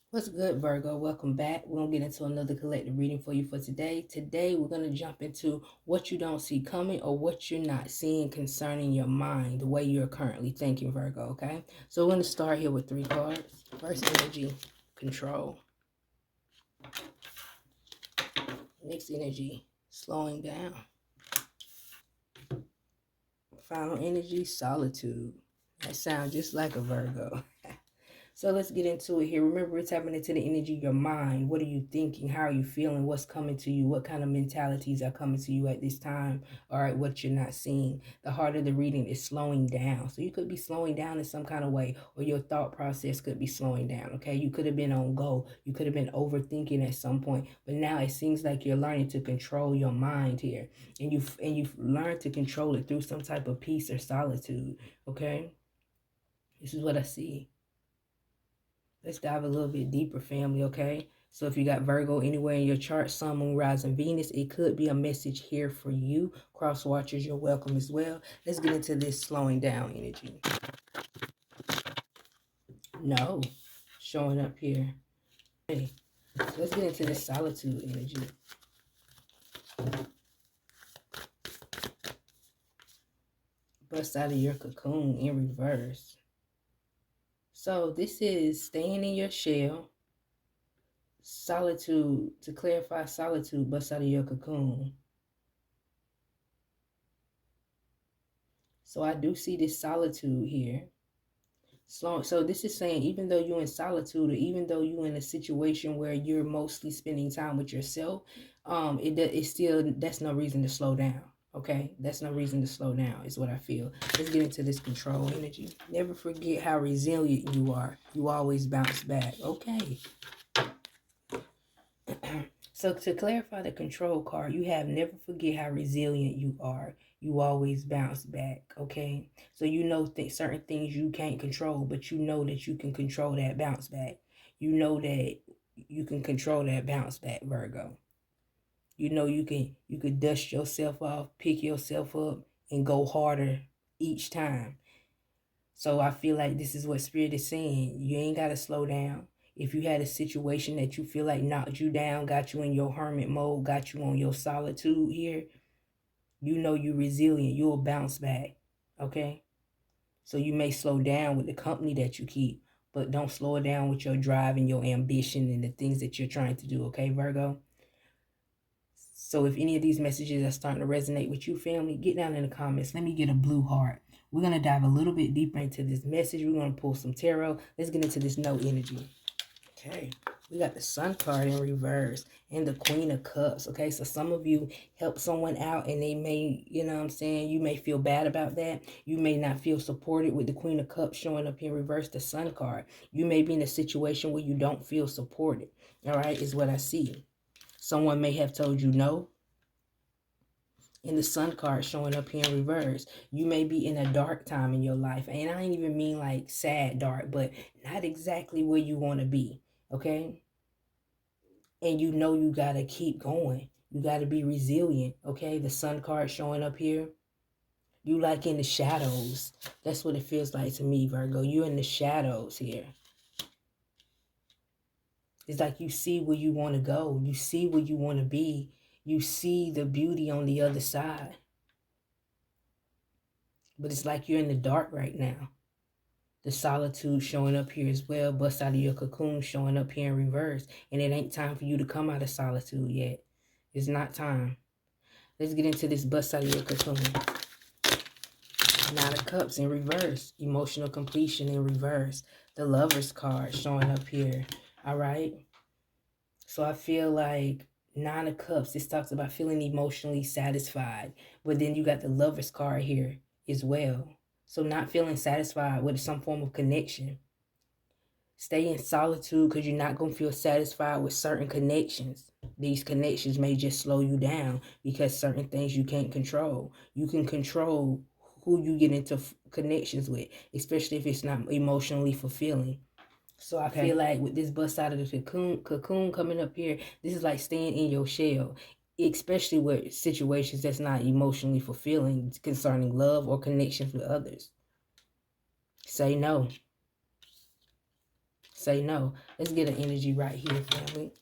What's good, Virgo? Welcome back. We're going to get into another collective reading for you for today. Today, we're going to jump into what you don't see coming or what you're not seeing concerning your mind, the way you're currently thinking, Virgo, okay? So we're going to start here with 3 cards. First energy, control. Next energy, slowing down. Final energy, solitude. That sounds just like a Virgo. So let's get into it here. Remember, we're tapping into the energy of your mind. What are you thinking? How are you feeling? What's coming to you? What kind of mentalities are coming to you at this time? All right, what you're not seeing. The heart of the reading is slowing down. So you could be slowing down in some kind of way, or your thought process could be slowing down. Okay, you could have been on go. You could have been overthinking at some point, but now it seems like you're learning to control your mind here, and you've learned to control it through some type of peace or solitude. Okay, this is what I see. Let's dive a little bit deeper, family, okay? So if you got Virgo anywhere in your chart, Sun, Moon, Rising, Venus, it could be a message here for you. Cross watchers, you're welcome as well. Let's get into this slowing down energy. No, showing up here. Hey, let's get into this solitude energy. Bust out of your cocoon in reverse. So this is staying in your shell. Solitude, to clarify solitude, bust out of your cocoon. So I do see this solitude here. So this is saying, even though you're in solitude, or even though you're in a situation where you're mostly spending time with yourself, it's still, that's no reason to slow down. Okay, that's no reason to slow down, is what I feel. Let's get into this control energy. Never forget how resilient you are. You always bounce back. Okay. So to clarify the control card, you have never forget how resilient you are. You always bounce back, okay? So you know certain things you can't control, but you know that you can control that bounce back. You know that you can control that bounce back, Virgo. You know you could dust yourself off, pick yourself up, and go harder each time. So I feel like this is what Spirit is saying. You ain't got to slow down. If you had a situation that you feel like knocked you down, got you in your hermit mode, got you on your solitude here, you know you're resilient. You'll bounce back. Okay? So you may slow down with the company that you keep, but don't slow it down with your drive and your ambition and the things that you're trying to do. Okay, Virgo? So if any of these messages are starting to resonate with you, family, get down in the comments. Let me get a blue heart. We're going to dive a little bit deeper into this message. We're going to pull some tarot. Let's get into this no energy. Okay. We got the Sun card in reverse and the Queen of Cups. Okay. So some of you help someone out and they may, you know what I'm saying, you may feel bad about that. You may not feel supported with the Queen of Cups showing up in reverse, the Sun card. You may be in a situation where you don't feel supported. All right. Is what I see. Someone may have told you no. In the Sun card showing up here in reverse, you may be in a dark time in your life. And I ain't even mean like sad dark, but not exactly where you want to be. Okay? And you know you got to keep going. You got to be resilient. Okay? The Sun card showing up here. You like in the shadows. That's what it feels like to me, Virgo. You're in the shadows here. It's like you see where you want to go. You see where you want to be. You see the beauty on the other side. But it's like you're in the dark right now. The solitude showing up here as well. Bust out of your cocoon showing up here in reverse. And it ain't time for you to come out of solitude yet. It's not time. Let's get into this bust out of your cocoon. Nine of Cups in reverse. Emotional completion in reverse. The Lover's card showing up here. All right. So I feel like Nine of Cups, this talks about feeling emotionally satisfied. But then you got the Lover's card here as well. So not feeling satisfied with some form of connection. Stay in solitude because you're not going to feel satisfied with certain connections. These connections may just slow you down because certain things you can't control. You can control who you get into connections with, especially if it's not emotionally fulfilling. So I feel like with this bust out of the cocoon coming up here, this is like staying in your shell, especially with situations that's not emotionally fulfilling concerning love or connections with others. Say no. say no. Let's get an energy right here, family.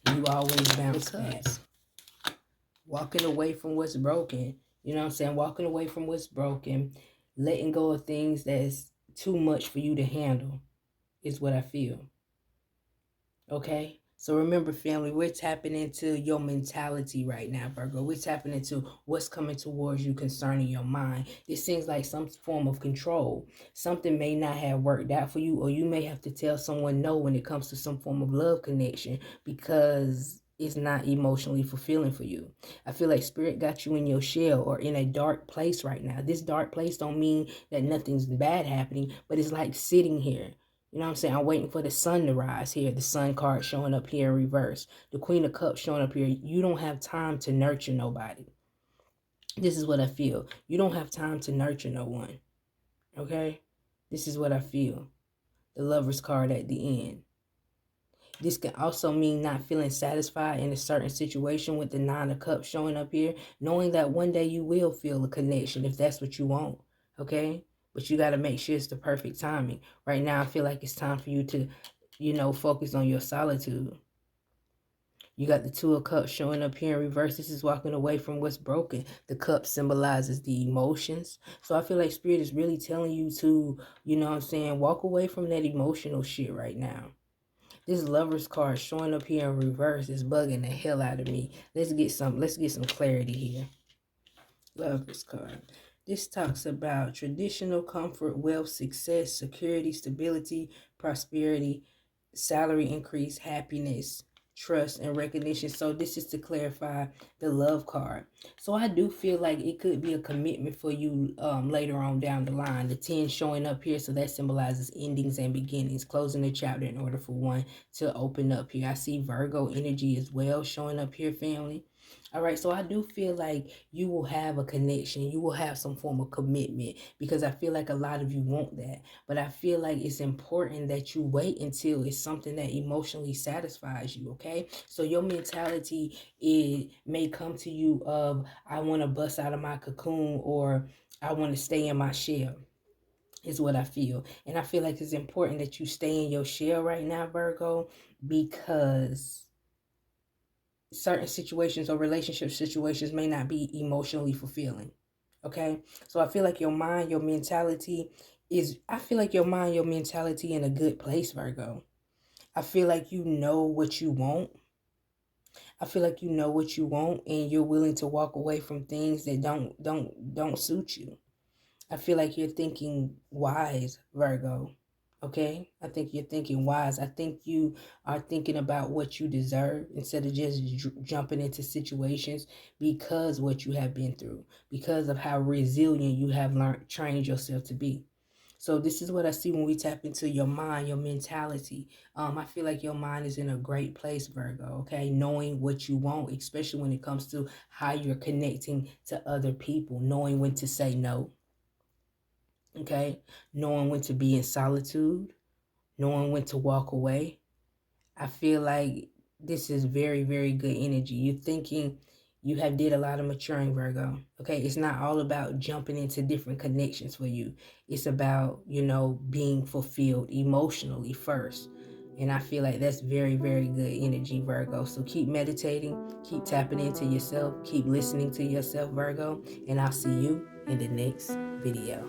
You always bounce back. Walking away from what's broken. You know what I'm saying? Walking away from what's broken. Letting go of things that's too much for you to handle is what I feel. Okay? So remember, family, we're tapping into your mentality right now, Virgo. We're tapping into what's coming towards you concerning your mind. It seems like some form of control. Something may not have worked out for you, or you may have to tell someone no when it comes to some form of love connection because it's not emotionally fulfilling for you. I feel like spirit got you in your shell or in a dark place right now. This dark place don't mean that nothing's bad happening, but it's like sitting here. You know what I'm saying? I'm waiting for the sun to rise here. The sun card showing up here in reverse. The Queen of Cups showing up here. You don't have time to nurture nobody. This is what I feel. You don't have time to nurture no one. Okay? This is what I feel. The Lover's card at the end. This can also mean not feeling satisfied in a certain situation with the Nine of Cups showing up here. Knowing that one day you will feel a connection if that's what you want. Okay? But you got to make sure it's the perfect timing. Right now, I feel like it's time for you to, focus on your solitude. You got the Two of Cups showing up here in reverse. This is walking away from what's broken. The cup symbolizes the emotions. So I feel like Spirit is really telling you to, walk away from that emotional shit right now. This Lover's card showing up here in reverse is bugging the hell out of me. Let's get some clarity here. Lover's card. This talks about traditional comfort, wealth, success, security, stability, prosperity, salary increase, happiness, trust, and recognition. So this is to clarify the love card. So I do feel like it could be a commitment for you later on down the line. The 10 showing up here, so that symbolizes endings and beginnings, closing the chapter in order for one to open up here. I see Virgo energy as well showing up here, family. All right, so I do feel like you will have a connection. You will have some form of commitment because I feel like a lot of you want that. But I feel like it's important that you wait until it's something that emotionally satisfies you, okay? So your mentality may come to you of, I want to bust out of my cocoon or I want to stay in my shell. Is what I feel. And I feel like it's important that you stay in your shell right now, Virgo, because certain situations or relationship situations may not be emotionally fulfilling. Okay? So I feel like your mind, your mentality in a good place, Virgo. I feel like you know what you want. I feel like you know what you want and you're willing to walk away from things that don't suit you. I feel like you're thinking wise, Virgo. Okay? I think you're thinking wise. I think you are thinking about what you deserve instead of just jumping into situations because what you have been through, because of how resilient you have trained yourself to be. So this is what I see when we tap into your mind, your mentality. I feel like your mind is in a great place, Virgo, okay? Knowing what you want, especially when it comes to how you're connecting to other people, knowing when to say no. Okay, knowing when to be in solitude, knowing when to walk away. I feel like this is very, very good energy. You're thinking you have did a lot of maturing, Virgo. Okay, it's not all about jumping into different connections for you. It's about, being fulfilled emotionally first. And I feel like that's very, very good energy, Virgo. So keep meditating, keep tapping into yourself, keep listening to yourself, Virgo. And I'll see you in the next video.